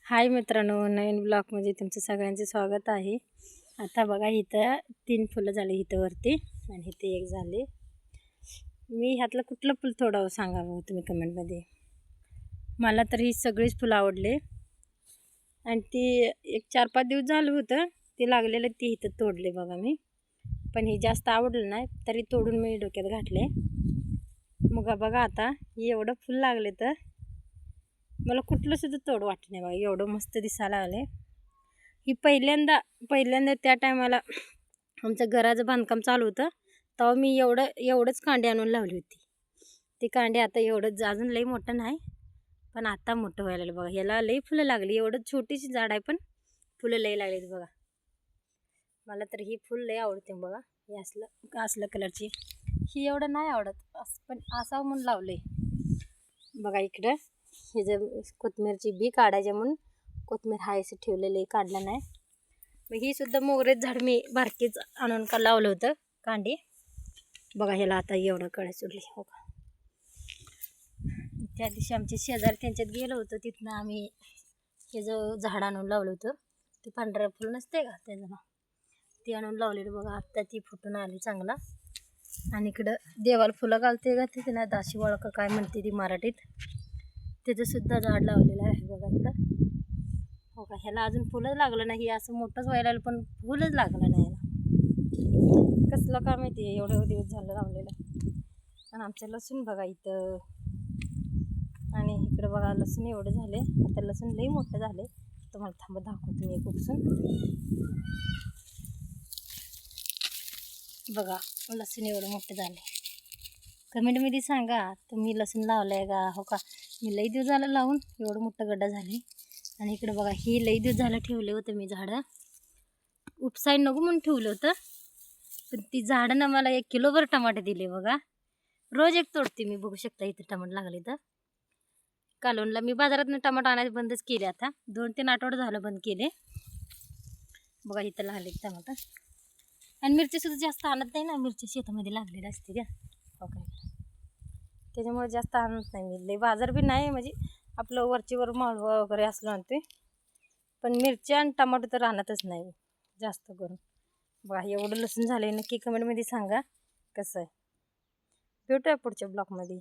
हाय मित्रांनो, नवीन ब्लॉगमध्ये तुमचं सगळ्यांचे स्वागत आहे. आता बघा इथं 3 फुलं झाली इथं वरती आणि इथे एक झाले. मी ह्यातलं कुठलं फुल थोडं सांगा तुम्ही कमेंटमध्ये. मला तर ही सगळीच फुलं आवडले आणि ती एक 4-5 दिवस झालं होतं ते लागलेलं, ती इथं तोडले बघा मी. पण ही जास्त आवडलं नाही तरी तोडून मी डोक्यात घातले. मग बघा आता एवढं फुल लागले तर मला कुठलं सुद्धा तोड वाटत नाही बघा, एवढं मस्त दिसायला लागले. ही पहिल्यांदा त्या टायमाला आमचं घराचं बांधकाम चालू होतं तेव्हा मी एवढंच कांडी आणून लावली होती. ती कांडी आता एवढंच अजून लई मोठं नाही पण आता मोठं व्हायला लागलं बघा. ह्याला लई फुलं लागली, एवढं छोटीशी झाड आहे पण फुलं लई लागलीत बघा. मला तर ही फुल लई आवडते बघा. हे असलं कलरची. ही एवढं नाही आवडत पण असावं म्हणून लावले बघा. इकडं हे जे कोथिंबीरची बी काढायचे म्हणून कोथिंबीर हाय असं ठेवलेलं, काढलं नाही. मग ही सुद्धा मोगरेच झाड मी बारकीच आणून लावलं होतं कांडी बघा. ह्याला आता एवढं कळे सुटली हो का. त्या दिवशी आमचे शेजारी त्यांच्यात गेलं होतं, तिथनं आम्ही हे जो झाड आणून लावलं होतं ते पांढरं फुल नसते का त्याचं, ती आणून लावलेलं बघा. आत्ता ती फुटून आली चांगला. आणि इकडं देवाला फुलं घालते का ते ना, दाशी वळका काय म्हणते ती मराठीत, त्याचं सुद्धा झाड लावलेलं आहे बघा इकडं हो का. ह्याला अजून फुलंच लागलं नाही, असं मोठंच व्हायला लागलं पण फुलंच लागलं नाही याला. कसलं काय माहिती, एवढे दिवस झालं लावलेलं. आणि आमचं लसूण बघा इथं, आणि इकडं बघा लसूण एवढं झाले. आता लसूण लई मोठं झाले, तुम्हाला थांबा दाखवतो मी एक उपसून बघा. लसूण एवढं मोठं झाले. कमेंटमध्ये सांगा तुम्ही लसूण लावलंय का हो का. मी लई दिवस झालं लावून, एवढं मोठं गड्डा झाले. आणि इकडे बघा ही लई दिवस झालं ठेवले होतं मी झाडं, उपसाई नको म्हणून ठेवलं होतं. पण ती झाडं मला 1 किलोभर टमाटे दिले बघा. रोज एक तोडते मी, बघू शकता इथं टमाटे लागले. तर कालोनला मी बाजारातून टमाटर आणायचं बंदच केले, आता 2-3 आठवडे झालं बंद केले बघा. इथं लागले टमाटर. आणि मिरची सुद्धा जास्त आणत नाही ना, मिरची शेतामध्ये लागलेली असते का हो काय, त्याच्यामुळे जास्त आणत नाही मी. लई बाजार बी नाही, म्हणजे आपलं वरचीवर माळवा वगैरे असलं आणते. पण मिरची आणि टमाटो तर आणतच नाही जास्त करून बघा. एवढं लसूण झालं, नक्की कमेंटमध्ये सांगा कसं आहे. भेटूया पुढच्या ब्लॉगमध्ये.